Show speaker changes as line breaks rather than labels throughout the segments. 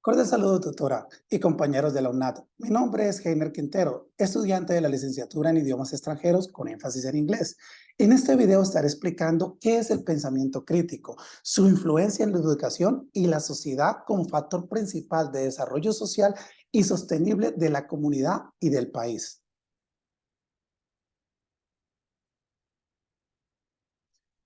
Cordial saludo, tutora y compañeros de la UNAD. Mi nombre es Heiner Quintero, estudiante de la licenciatura en idiomas extranjeros con énfasis en inglés. En este video estaré explicando qué es el pensamiento crítico, su influencia en la educación y la sociedad como factor principal de desarrollo social y sostenible de la comunidad y del país.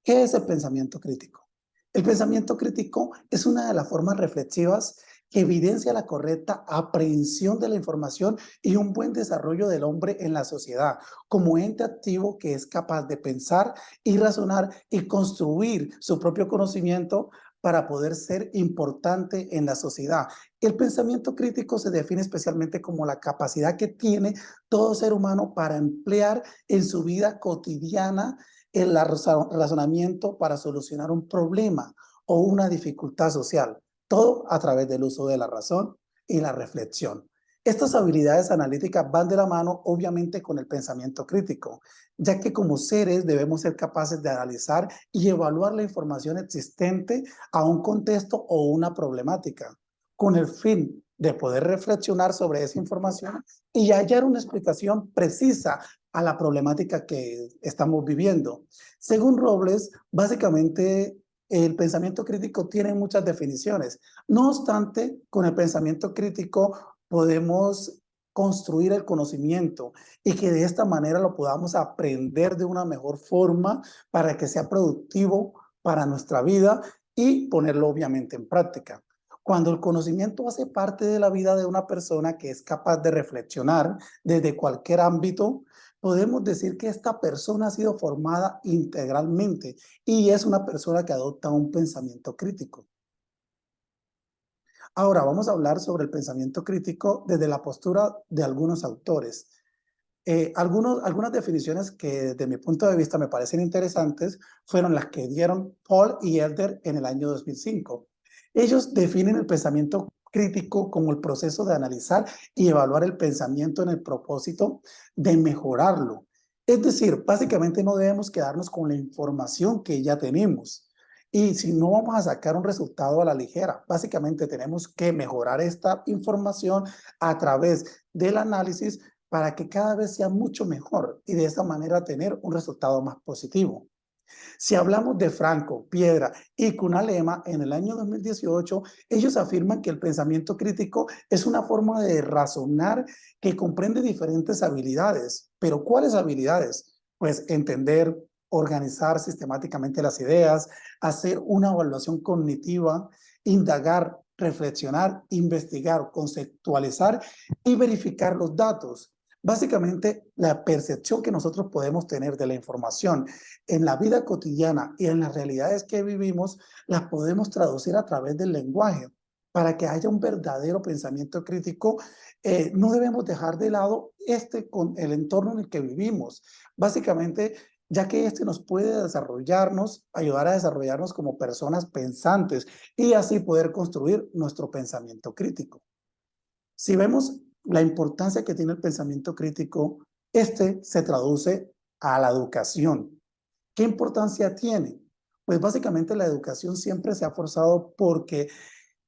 ¿Qué es el pensamiento crítico? El pensamiento crítico es una de las formas reflexivas que evidencia la correcta aprehensión de la información y un buen desarrollo del hombre en la sociedad, como ente activo que es capaz de pensar y razonar y construir su propio conocimiento para poder ser importante en la sociedad. El pensamiento crítico se define especialmente como la capacidad que tiene todo ser humano para emplear en su vida cotidiana el razonamiento para solucionar un problema o una dificultad social, todo a través del uso de la razón y la reflexión. Estas habilidades analíticas van de la mano, obviamente, con el pensamiento crítico, ya que como seres debemos ser capaces de analizar y evaluar la información existente a un contexto o una problemática, con el fin de poder reflexionar sobre esa información y hallar una explicación precisa a la problemática que estamos viviendo. Según Robles, básicamente el pensamiento crítico tiene muchas definiciones. No obstante, con el pensamiento crítico podemos construir el conocimiento y que de esta manera lo podamos aprender de una mejor forma para que sea productivo para nuestra vida y ponerlo obviamente en práctica. Cuando el conocimiento hace parte de la vida de una persona que es capaz de reflexionar desde cualquier ámbito, podemos decir que esta persona ha sido formada integralmente y es una persona que adopta un pensamiento crítico. Ahora vamos a hablar sobre el pensamiento crítico desde la postura de algunos autores. Algunas definiciones que desde mi punto de vista me parecen interesantes fueron las que dieron Paul y Elder en el año 2005. Ellos definen el pensamiento crítico como el proceso de analizar y evaluar el pensamiento en el propósito de mejorarlo. Es decir, básicamente no debemos quedarnos con la información que ya tenemos. Y si no vamos a sacar un resultado a la ligera, básicamente tenemos que mejorar esta información a través del análisis para que cada vez sea mucho mejor y de esta manera tener un resultado más positivo. Si hablamos de Franco, Piedra y Kunalema en el año 2018, ellos afirman que el pensamiento crítico es una forma de razonar que comprende diferentes habilidades. ¿Pero cuáles habilidades? Pues entender, organizar sistemáticamente las ideas, hacer una evaluación cognitiva, indagar, reflexionar, investigar, conceptualizar y verificar los datos. Básicamente, la percepción que nosotros podemos tener de la información en la vida cotidiana y en las realidades que vivimos, las podemos traducir a través del lenguaje. Para que haya un verdadero pensamiento crítico, no debemos dejar de lado con el entorno en el que vivimos. Básicamente, ya que este nos puede desarrollarnos, ayudar a desarrollarnos como personas pensantes y así poder construir nuestro pensamiento crítico. Si vemos la importancia que tiene el pensamiento crítico, este se traduce a la educación. ¿Qué importancia tiene? Pues básicamente la educación siempre se ha forzado porque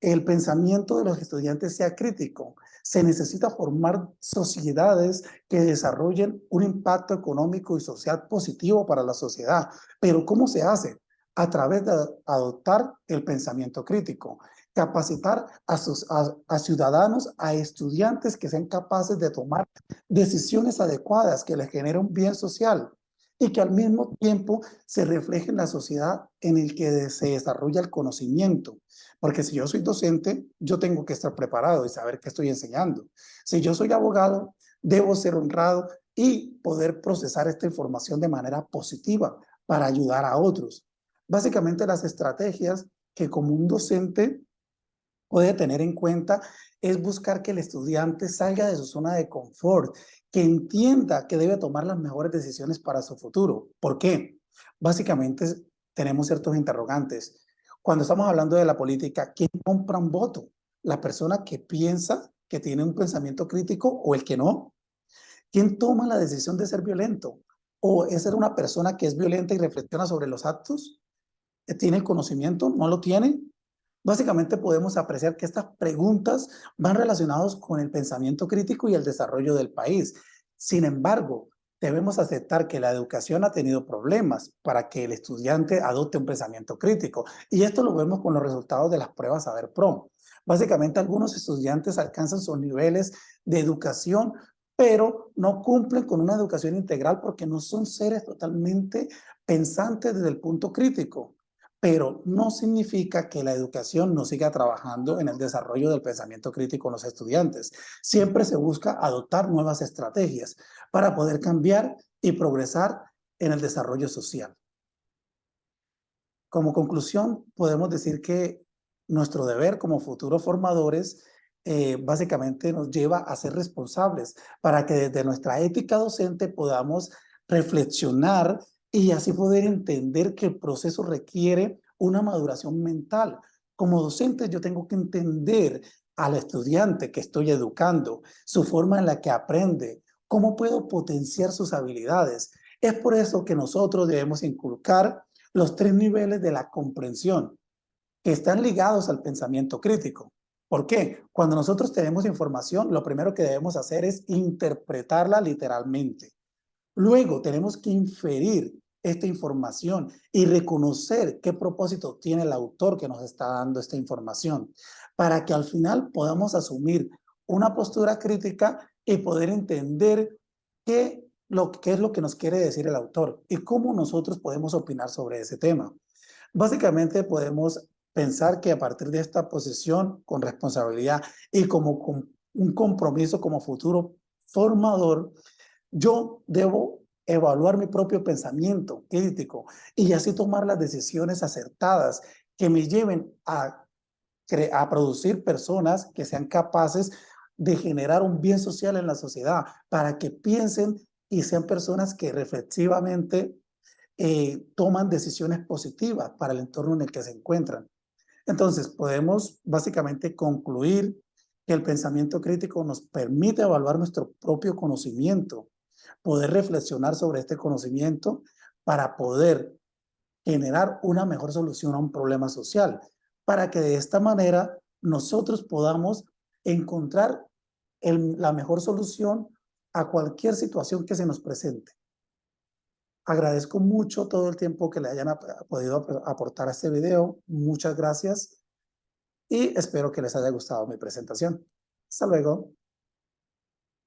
el pensamiento de los estudiantes sea crítico. Se necesita formar sociedades que desarrollen un impacto económico y social positivo para la sociedad. Pero ¿cómo se hace? A través de adoptar el pensamiento crítico, capacitar a ciudadanos, a estudiantes que sean capaces de tomar decisiones adecuadas que les generen un bien social y que al mismo tiempo se refleje en la sociedad en el que se desarrolla el conocimiento. Porque si yo soy docente, yo tengo que estar preparado y saber qué estoy enseñando. Si yo soy abogado, debo ser honrado y poder procesar esta información de manera positiva para ayudar a otros. Básicamente las estrategias que como un docente puede tener en cuenta es buscar que el estudiante salga de su zona de confort, que entienda que debe tomar las mejores decisiones para su futuro. ¿Por qué? Básicamente tenemos ciertos interrogantes. Cuando estamos hablando de la política, ¿quién compra un voto? ¿La persona que piensa, que tiene un pensamiento crítico o el que no? ¿Quién toma la decisión de ser violento? ¿O es ser una persona que es violenta y reflexiona sobre los actos? ¿Tiene el conocimiento? ¿No lo tiene? básicamente podemos apreciar que estas preguntas van relacionadas con el pensamiento crítico y el desarrollo del país. Sin embargo, debemos aceptar que la educación ha tenido problemas para que el estudiante adopte un pensamiento crítico. Y esto lo vemos con los resultados de las pruebas Saber Prom. Básicamente, algunos estudiantes alcanzan sus niveles de educación, pero no cumplen con una educación integral porque no son seres totalmente pensantes desde el punto crítico. Pero no significa que la educación no siga trabajando en el desarrollo del pensamiento crítico en los estudiantes. Siempre se busca adoptar nuevas estrategias para poder cambiar y progresar en el desarrollo social. Como conclusión, podemos decir que nuestro deber como futuros formadores básicamente nos lleva a ser responsables para que desde nuestra ética docente podamos reflexionar y así poder entender que el proceso requiere una maduración mental. Como docente yo tengo que entender al estudiante que estoy educando, su forma en la que aprende, cómo puedo potenciar sus habilidades. Es por eso que nosotros debemos inculcar los 3 niveles de la comprensión que están ligados al pensamiento crítico. ¿Por qué? Cuando nosotros tenemos información, lo primero que debemos hacer es interpretarla literalmente. Luego tenemos que inferir esta información y reconocer qué propósito tiene el autor que nos está dando esta información, para que al final podamos asumir una postura crítica y poder entender qué es lo que nos quiere decir el autor y cómo nosotros podemos opinar sobre ese tema. Básicamente podemos pensar que a partir de esta posición con responsabilidad y como con un compromiso como futuro formador, yo debo evaluar mi propio pensamiento crítico y así tomar las decisiones acertadas que me lleven a producir personas que sean capaces de generar un bien social en la sociedad para que piensen y sean personas que reflexivamente toman decisiones positivas para el entorno en el que se encuentran. Entonces, podemos básicamente concluir que el pensamiento crítico nos permite evaluar nuestro propio conocimiento, poder reflexionar sobre este conocimiento para poder generar una mejor solución a un problema social, para que de esta manera nosotros podamos encontrar la mejor solución a cualquier situación que se nos presente. Agradezco mucho todo el tiempo que le hayan podido aportar a este video. Muchas gracias y espero que les haya gustado mi presentación. Hasta luego.